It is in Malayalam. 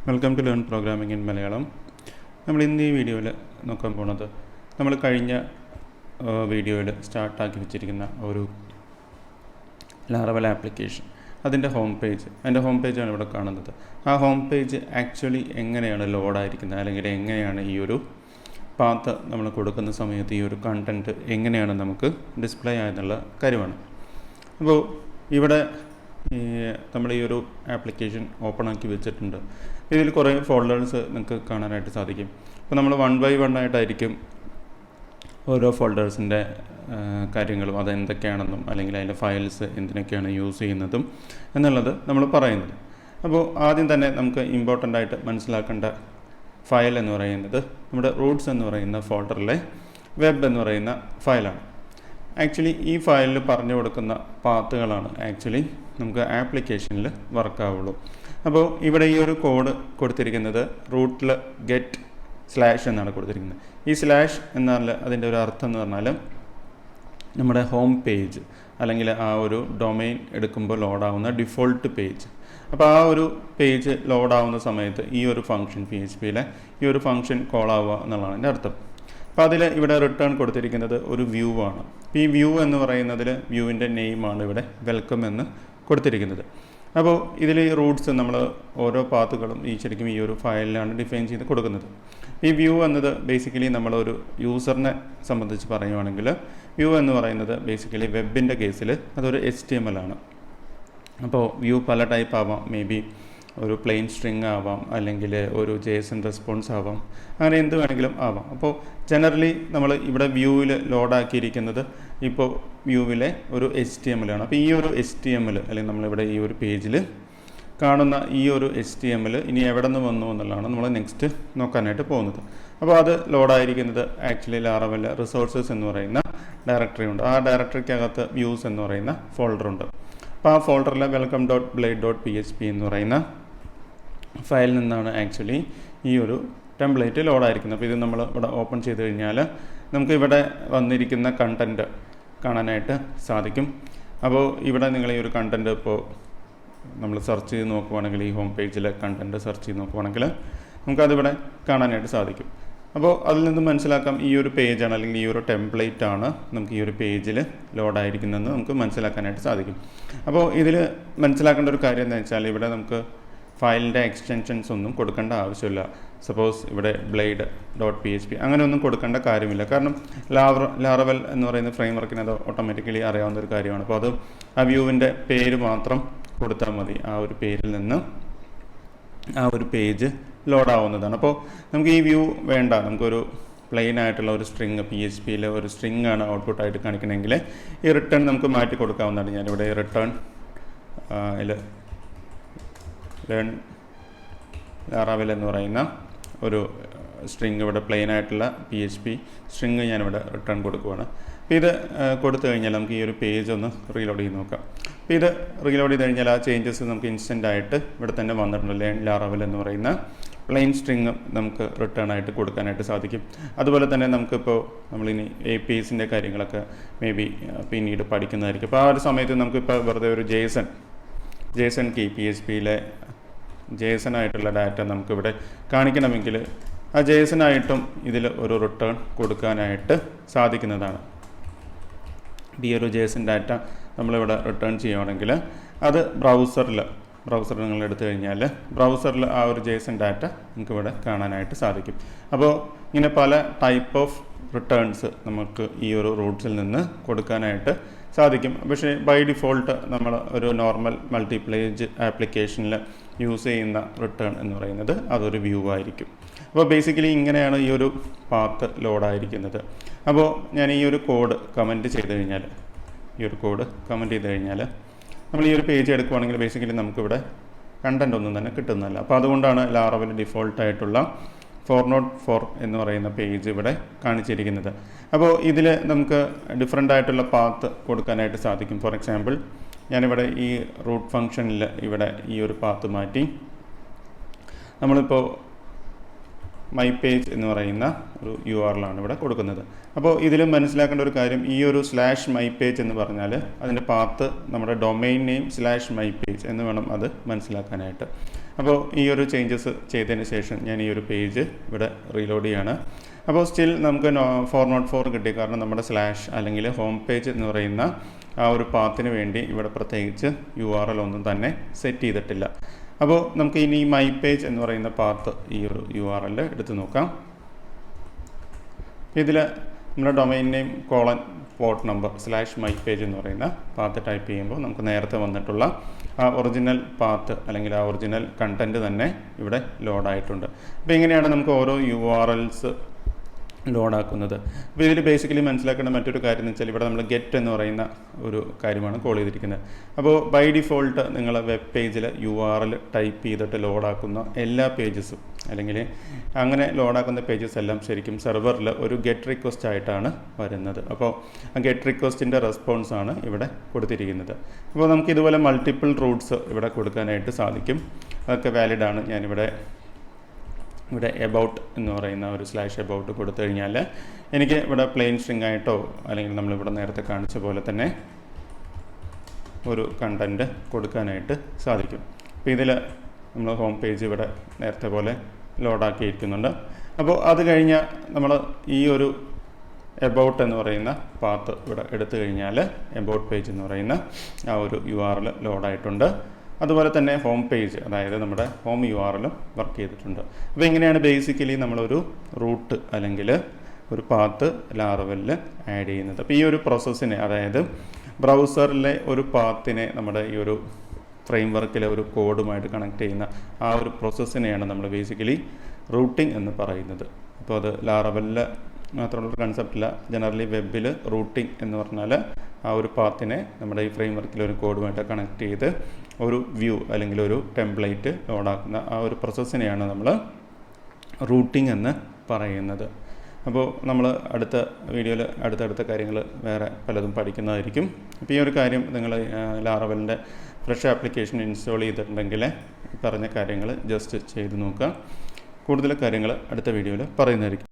Welcome to learn programming in Malayalam. നമ്മൾ ഇന്ന് ഈ വീഡിയോയിൽ നോക്കാൻ പോകുന്നത് നമ്മൾ കഴിഞ്ഞ വീഡിയോയിൽ സ്റ്റാർട്ടാക്കി വെച്ചിരിക്കുന്ന ഒരു ലാറവൽ ആപ്ലിക്കേഷൻ, അതിൻ്റെ ഹോം പേജാണ് ഇവിടെ കാണുന്നത്. ആ ഹോം പേജ് ആക്ച്വലി എങ്ങനെയാണ് ലോഡായിരിക്കുന്നത്, അല്ലെങ്കിൽ എങ്ങനെയാണ് ഈ ഒരു പാത്ത് നമ്മൾ കൊടുക്കുന്ന സമയത്ത് ഈ ഒരു കണ്ടൻറ്റ് എങ്ങനെയാണ് നമുക്ക് ഡിസ്പ്ലേ ആയെന്നുള്ള കാര്യമാണ്. അപ്പോൾ ഇവിടെ നമ്മൾ ഈ ഒരു ആപ്ലിക്കേഷൻ ഓപ്പൺ ആക്കി വെച്ചിട്ടുണ്ട്. ഇതിൽ കുറേ ഫോൾഡേഴ്സ് നിങ്ങൾക്ക് കാണാനായിട്ട് സാധിക്കും. അപ്പോൾ നമ്മൾ 1 by 1 ആയിട്ടായിരിക്കും ഓരോ ഫോൾഡേഴ്സിൻ്റെ കാര്യങ്ങളും അതെന്തൊക്കെയാണെന്നും അല്ലെങ്കിൽ അതിൻ്റെ ഫയൽസ് എന്തിനൊക്കെയാണ് യൂസ് ചെയ്യുന്നതും എന്നുള്ളത് നമ്മൾ പറയുന്നത്. അപ്പോൾ ആദ്യം തന്നെ നമുക്ക് ഇമ്പോർട്ടൻ്റ് ആയിട്ട് മനസ്സിലാക്കേണ്ട ഫയൽ എന്ന് പറയുന്നത് നമ്മുടെ റൂട്ട്സ് എന്ന് പറയുന്ന ഫോൾഡറിലെ വെബ് എന്ന് പറയുന്ന ഫയലാണ്. ആക്ച്വലി ഈ ഫയലിൽ പറഞ്ഞു കൊടുക്കുന്ന പാത്തുകളാണ് ആക്ച്വലി നമുക്ക് ആപ്ലിക്കേഷനിൽ വർക്കാവുള്ളൂ. അപ്പോൾ ഇവിടെ ഈ ഒരു കോഡ് കൊടുത്തിരിക്കുന്നത് റൂട്ടിൽ ഗെറ്റ് സ്ലാഷ് എന്നാണ് കൊടുത്തിരിക്കുന്നത്. ഈ സ്ലാഷ് എന്നാൽ അതിൻ്റെ ഒരു അർത്ഥം എന്ന് പറഞ്ഞാൽ നമ്മുടെ ഹോം പേജ് അല്ലെങ്കിൽ ആ ഒരു ഡൊമൈൻ എടുക്കുമ്പോൾ ലോഡാവുന്ന ഡിഫോൾട്ട് പേജ്. അപ്പോൾ ആ ഒരു പേജ് ലോഡാവുന്ന സമയത്ത് ഈ ഒരു ഫംഗ്ഷൻ PHPയിലെ ഈ ഒരു ഫംഗ്ഷൻ കോൾ ആവുക എന്നുള്ളതാണ് എൻ്റെ അർത്ഥം. അപ്പോൾ അതിൽ ഇവിടെ റിട്ടേൺ കൊടുത്തിരിക്കുന്നത് ഒരു വ്യൂ ആണ്. ഈ വ്യൂ എന്ന് പറയുന്നതിൽ വ്യൂവിൻ്റെ നെയിമാണ് ഇവിടെ വെൽക്കം എന്ന് കൊടുത്തിരിക്കുന്നത്. അപ്പോൾ ഇതിൽ ഈ റൂട്ട്സ് നമ്മൾ ഓരോ പാത്തുകളും ശരിക്കും ഈ ഒരു ഫയലിലാണ് ഡിഫൈൻ ചെയ്ത് കൊടുക്കുന്നത്. ഈ വ്യൂ എന്നത് ബേസിക്കലി നമ്മളൊരു യൂസറിനെ സംബന്ധിച്ച് പറയുവാണെങ്കിൽ വ്യൂ എന്ന് പറയുന്നത് ബേസിക്കലി വെബിൻ്റെ കേസിൽ അതൊരു HTML ആണ്. അപ്പോൾ വ്യൂ പല ടൈപ്പ് ആവാം. മേ ബി ഒരു പ്ലെയിൻ സ്ട്രിങ് ആവാം, അല്ലെങ്കിൽ ഒരു JSON റെസ്പോൺസ് ആവാം, അങ്ങനെ എന്ത് വേണമെങ്കിലും ആവാം. അപ്പോൾ ജനറലി നമ്മൾ ഇവിടെ വ്യൂവിൽ ലോഡാക്കിയിരിക്കുന്നത് ഇപ്പോൾ വ്യൂവിലെ ഒരു HTML ആണ്. അപ്പോൾ ഈ ഒരു HTML അല്ലെങ്കിൽ നമ്മളിവിടെ ഈ ഒരു പേജിൽ കാണുന്ന ഈ ഒരു HTML ഇനി എവിടെ നിന്ന് വന്നു എന്നുള്ളതാണ് നമ്മൾ നെക്സ്റ്റ് നോക്കാനായിട്ട് പോകുന്നത്. അപ്പോൾ അത് ലോഡായിരിക്കുന്നത് ആക്ച്വലി ലാറവൽ റിസോഴ്സസ് എന്ന് പറയുന്ന ഡയറക്ടറി ഉണ്ട്. ആ ഡയറക്ടറിക്കകത്ത് വ്യൂസ് എന്ന് പറയുന്ന ഫോൾഡറുണ്ട്. അപ്പോൾ ആ ഫോൾഡറിലെ welcome.blade.php എന്ന് പറയുന്ന ഫയലിൽ നിന്നാണ് ആക്ച്വലി ഈ ഒരു ടെംപ്ലേറ്റ് ലോഡായിരിക്കുന്നത്. അപ്പോൾ ഇത് നമ്മൾ ഇവിടെ ഓപ്പൺ ചെയ്ത് കഴിഞ്ഞാൽ നമുക്ക് ഇവിടെ വന്നിരിക്കുന്ന കണ്ടൻറ്റ് കാണാനായിട്ട് സാധിക്കും. അപ്പോൾ ഇവിടെ നിങ്ങൾ ഈ ഒരു കണ്ടൻറ്റ് ഇപ്പോൾ നമ്മൾ സെർച്ച് ചെയ്ത് നോക്കുവാണെങ്കിൽ, ഈ ഹോം പേജിലെ കണ്ടൻറ്റ് സെർച്ച് ചെയ്ത് നോക്കുവാണെങ്കിൽ നമുക്കതിവിടെ കാണാനായിട്ട് സാധിക്കും. അപ്പോൾ അതിൽ നിന്ന് മനസ്സിലാക്കാം ഈ ഒരു പേജാണ് അല്ലെങ്കിൽ ഈ ഒരു ടെംപ്ലേറ്റ് ആണ് നമുക്ക് ഈ ഒരു പേജിൽ ലോഡായിരിക്കുന്നതെന്ന് നമുക്ക് മനസ്സിലാക്കാനായിട്ട് സാധിക്കും. അപ്പോൾ ഇതിൽ മനസ്സിലാക്കേണ്ട ഒരു കാര്യം എന്താ വെച്ചാൽ ഇവിടെ നമുക്ക് ഫയലിൻ്റെ എക്സ്റ്റൻഷൻസ് ഒന്നും കൊടുക്കേണ്ട ആവശ്യമില്ല. സപ്പോസ് ഇവിടെ blade.php അങ്ങനെ ഒന്നും കൊടുക്കേണ്ട കാര്യമില്ല. കാരണം ലാറവൽ എന്ന് പറയുന്ന ഫ്രെയിംവർക്കിന് അത് ഓട്ടോമാറ്റിക്കലി അറിയാവുന്ന ഒരു കാര്യമാണ്. അപ്പോൾ അത് ആ വ്യൂവിൻ്റെ പേര് മാത്രം കൊടുത്താൽ മതി. ആ ഒരു പേരിൽ നിന്ന് ആ ഒരു പേജ് ലോഡാവുന്നതാണ്. അപ്പോൾ നമുക്ക് ഈ വ്യൂ വേണ്ട, നമുക്കൊരു പ്ലെയിൻ ആയിട്ടുള്ള ഒരു സ്ട്രിങ് PHPയിലെ ഒരു സ്ട്രിങ് ആണ് ഔട്ട്പുട്ടായിട്ട് കാണിക്കണമെങ്കിൽ ഈ റിട്ടേൺ നമുക്ക് മാറ്റി കൊടുക്കാവുന്നതാണ്. ഞാനിവിടെ റിട്ടേൺ ലേൺ ലാറവൽ എന്ന് പറയുന്ന ഒരു സ്ട്രിങ് ഇവിടെ പ്ലെയിൻ ആയിട്ടുള്ള PHP സ്ട്രിങ് ഞാനിവിടെ റിട്ടേൺ കൊടുക്കുകയാണ്. അപ്പോൾ ഇത് കൊടുത്തു കഴിഞ്ഞാൽ നമുക്ക് ഈ ഒരു പേജ് ഒന്ന് റീലോഡ് ചെയ്ത് നോക്കാം. അപ്പോൾ ഇത് റീലോഡ് ചെയ്ത് കഴിഞ്ഞാൽ ആ ചേഞ്ചസ് നമുക്ക് ഇൻസ്റ്റൻ്റ് ആയിട്ട് ഇവിടെ തന്നെ വന്നിട്ടുണ്ട്. ലേൺ ലാറവൽ എന്ന് പറയുന്ന പ്ലെയിൻ സ്ട്രിങ് നമുക്ക് റിട്ടേൺ ആയിട്ട് കൊടുക്കാനായിട്ട് സാധിക്കും. അതുപോലെ തന്നെ നമുക്കിപ്പോൾ നമ്മളിനി APIസിൻ്റെ കാര്യങ്ങളൊക്കെ മേ ബി പിന്നീട് പഠിക്കുന്നതായിരിക്കും. അപ്പോൾ ആ ഒരു സമയത്ത് നമുക്കിപ്പോൾ വെറുതെ ഒരു JSON കീ PHPയിലെ JSON ആയിട്ടുള്ള ഡാറ്റ നമുക്കിവിടെ കാണിക്കണമെങ്കിൽ ആ JSON ആയിട്ടും ഇതിൽ ഒരു റിട്ടേൺ കൊടുക്കാനായിട്ട് സാധിക്കുന്നതാണ്. ഈ ഒരു JSON ഡാറ്റ നമ്മളിവിടെ റിട്ടേൺ ചെയ്യുകയാണെങ്കിൽ അത് ബ്രൗസറിൽ നിങ്ങൾ എടുത്തു കഴിഞ്ഞാൽ ബ്രൗസറിൽ ആ ഒരു JSON ഡാറ്റ നമുക്കിവിടെ കാണാനായിട്ട് സാധിക്കും. അപ്പോൾ ഇങ്ങനെ പല ടൈപ്പ് ഓഫ് റിട്ടേൺസ് നമുക്ക് ഈ ഒരു റൂട്ട്സിൽ നിന്ന് കൊടുക്കാനായിട്ട് സാധിക്കും. പക്ഷേ ബൈ ഡിഫോൾട്ട് നമ്മൾ ഒരു നോർമൽ മൾട്ടിപ്ലേജ് ആപ്ലിക്കേഷനിൽ യൂസ് ചെയ്യുന്ന റിട്ടേൺ എന്ന് പറയുന്നത് അതൊരു വ്യൂ ആയിരിക്കും. അപ്പോൾ ബേസിക്കലി ഇങ്ങനെയാണ് ഈ ഒരു പാത്ത് ലോഡായിരിക്കുന്നത്. അപ്പോൾ ഞാൻ ഈ ഒരു കോഡ് കമൻറ്റ് ചെയ്ത് കഴിഞ്ഞാൽ നമ്മൾ ഈ ഒരു പേജ് എടുക്കുവാണെങ്കിൽ ബേസിക്കലി നമുക്കിവിടെ കണ്ടൻറ്റ് ഒന്നും തന്നെ കിട്ടുന്നില്ല. അപ്പോൾ അതുകൊണ്ടാണ് ലാറവൽ ഡിഫോൾട്ടായിട്ടുള്ള 404 എന്ന് പറയുന്ന പേജ് ഇവിടെ കാണിച്ചിരിക്കുന്നത്. അപ്പോൾ ഇതിൽ നമുക്ക് ഡിഫറെൻ്റ് ആയിട്ടുള്ള പാത്ത് കൊടുക്കാനായിട്ട് സാധിക്കും. ഫോർ എക്സാമ്പിൾ ഞാനിവിടെ ഈ റൂട്ട് ഫംഗ്ഷനിൽ ഇവിടെ ഈ ഒരു പാത്ത് മാറ്റി നമ്മളിപ്പോൾ മൈ പേജ് എന്ന് പറയുന്ന ഒരു URL ആണ് ഇവിടെ കൊടുക്കുന്നത്. അപ്പോൾ ഇതിൽ മനസ്സിലാക്കേണ്ട ഒരു കാര്യം, ഈ ഒരു /my page എന്ന് പറഞ്ഞാൽ അതിൻ്റെ പാത്ത് നമ്മുടെ ഡൊമൈൻ നെയിം /my page എന്ന് വേണം അത് മനസ്സിലാക്കാനായിട്ട്. അപ്പോൾ ഈ ഒരു ചേഞ്ചസ് ചെയ്തതിന് ശേഷം ഞാൻ ഈ ഒരു പേജ് ഇവിടെ റീലോഡ് ചെയ്യാണ്. അപ്പോൾ സ്റ്റിൽ നമുക്ക് 404 കിട്ടി, കാരണം നമ്മുടെ സ്ലാഷ് അല്ലെങ്കിൽ ഹോം പേജ് എന്ന് പറയുന്ന ആ ഒരു പാത്തിന് വേണ്ടി ഇവിടെ പ്രത്യേകിച്ച് URL ഒന്നും തന്നെ സെറ്റ് ചെയ്തിട്ടില്ല. അപ്പോൾ നമുക്ക് ഇനി മൈ പേജ് എന്ന് പറയുന്ന പാത്ത് ഈ ഒരു URL എടുത്ത് നോക്കാം. ഇതിൽ നമ്മുടെ domain name port number /my page എന്ന് പറയുന്ന പാത്ത് ടൈപ്പ് ചെയ്യുമ്പോൾ നമുക്ക് നേരത്തെ വന്നിട്ടുള്ള ആ ഒറിജിനൽ പാത്ത് അല്ലെങ്കിൽ ആ ഒറിജിനൽ കണ്ടൻറ്റ് തന്നെ ഇവിടെ ലോഡായിട്ടുണ്ട്. അപ്പോൾ ഇങ്ങനെയാണ് നമുക്ക് ഓരോ URLs ലോഡാക്കുന്നത്. അപ്പോൾ ഇതിൽ ബേസിക്കലി മനസ്സിലാക്കേണ്ട മറ്റൊരു കാര്യം എന്ന് വെച്ചാൽ ഇവിടെ നമ്മൾ ഗെറ്റ് എന്ന് പറയുന്ന ഒരു കാര്യമാണ് കോൾ ചെയ്തിരിക്കുന്നത്. അപ്പോൾ ബൈ ഡിഫോൾട്ട് നിങ്ങൾ വെബ് പേജിൽ URL ടൈപ്പ് ചെയ്തിട്ട് ലോഡാക്കുന്ന എല്ലാ പേജസും അല്ലെങ്കിൽ അങ്ങനെ ലോഡാക്കുന്ന പേജസ് എല്ലാം ശരിക്കും സെർവറിൽ ഒരു ഗെറ്റ് റിക്വസ്റ്റ് ആയിട്ടാണ് വരുന്നത്. അപ്പോൾ ആ ഗെറ്റ് റിക്വസ്റ്റിൻ്റെ റെസ്പോൺസാണ് ഇവിടെ കൊടുത്തിരിക്കുന്നത്. അപ്പോൾ നമുക്ക് ഇതുപോലെ മൾട്ടിപ്പിൾ റൂട്ട്സ് ഇവിടെ കൊടുക്കാനായിട്ട് സാധിക്കും. അതൊക്കെ വാലിഡാണ്. ഞാനിവിടെ എബൌട്ട് എന്ന് പറയുന്ന ഒരു /about കൊടുത്തു കഴിഞ്ഞാൽ എനിക്ക് ഇവിടെ പ്ലെയിൻ സ്ട്രിങ് ആയിട്ടോ അല്ലെങ്കിൽ നമ്മളിവിടെ നേരത്തെ കാണിച്ച പോലെ തന്നെ ഒരു കണ്ടൻറ്റ് കൊടുക്കാനായിട്ട് സാധിക്കും. അപ്പോൾ ഇതിൽ നമ്മൾ ഹോം പേജ് ഇവിടെ നേരത്തെ പോലെ ലോഡാക്കിയിരിക്കുന്നുണ്ട്. അപ്പോൾ അത് കഴിഞ്ഞ് നമ്മൾ ഈ ഒരു എബൌട്ട് എന്ന് പറയുന്ന പാത്ത് ഇവിടെ എടുത്തു കഴിഞ്ഞാൽ എബൌട്ട് പേജ് എന്ന് പറയുന്ന ആ ഒരു URL ലോഡായിട്ടുണ്ട്. അതുപോലെ തന്നെ ഹോം പേജ്, അതായത് നമ്മുടെ ഹോം URL വർക്ക് ചെയ്തിട്ടുണ്ട്. അപ്പോൾ ഇങ്ങനെയാണ് ബേസിക്കലി നമ്മളൊരു റൂട്ട് അല്ലെങ്കിൽ ഒരു പാത്ത് ലാറവലിൽ ആഡ് ചെയ്യുന്നത്. അപ്പോൾ ഈ ഒരു പ്രോസസ്സിനെ, അതായത് ബ്രൗസറിലെ ഒരു പാത്തിനെ നമ്മുടെ ഈ ഒരു ഫ്രെയിം വർക്കിലെ ഒരു കോഡുമായിട്ട് കണക്ട് ചെയ്യുന്ന ആ ഒരു പ്രോസസ്സിനെയാണ് നമ്മൾ ബേസിക്കലി റൂട്ടിംഗ് എന്ന് പറയുന്നത്. അപ്പോൾ അത് ലാറവലിൽ മാത്രമുള്ളൊരു കൺസെപ്റ്റില്ല. ജനറലി വെബിൽ റൂട്ടിംഗ് എന്ന് പറഞ്ഞാൽ ആ ഒരു പാത്തിനെ നമ്മുടെ ഈ ഫ്രെയിം വർക്കിലെ ഒരു കോഡുമായിട്ട് കണക്ട് ചെയ്ത് ഒരു വ്യൂ അല്ലെങ്കിൽ ഒരു ടെംപ്ലേറ്റ് ലോഡാക്കുന്ന ആ ഒരു പ്രോസസ്സിനെയാണ് നമ്മൾ റൂട്ടിംഗ് എന്ന് പറയുന്നത്. അപ്പോൾ നമ്മൾ അടുത്ത വീഡിയോയിൽ അടുത്തടുത്ത കാര്യങ്ങൾ വേറെ പലതും പഠിക്കുന്നതായിരിക്കും. അപ്പോൾ ഈ ഒരു കാര്യം നിങ്ങൾ ലാറവലിൻ്റെ ഫ്രഷ് ആപ്ലിക്കേഷൻ ഇൻസ്റ്റാൾ ചെയ്തിട്ടുണ്ടെങ്കിൽ പറഞ്ഞ കാര്യങ്ങൾ ജസ്റ്റ് ചെയ്ത് നോക്കുക. കൂടുതൽ കാര്യങ്ങൾ അടുത്ത വീഡിയോയിൽ പറയുന്നതായിരിക്കും.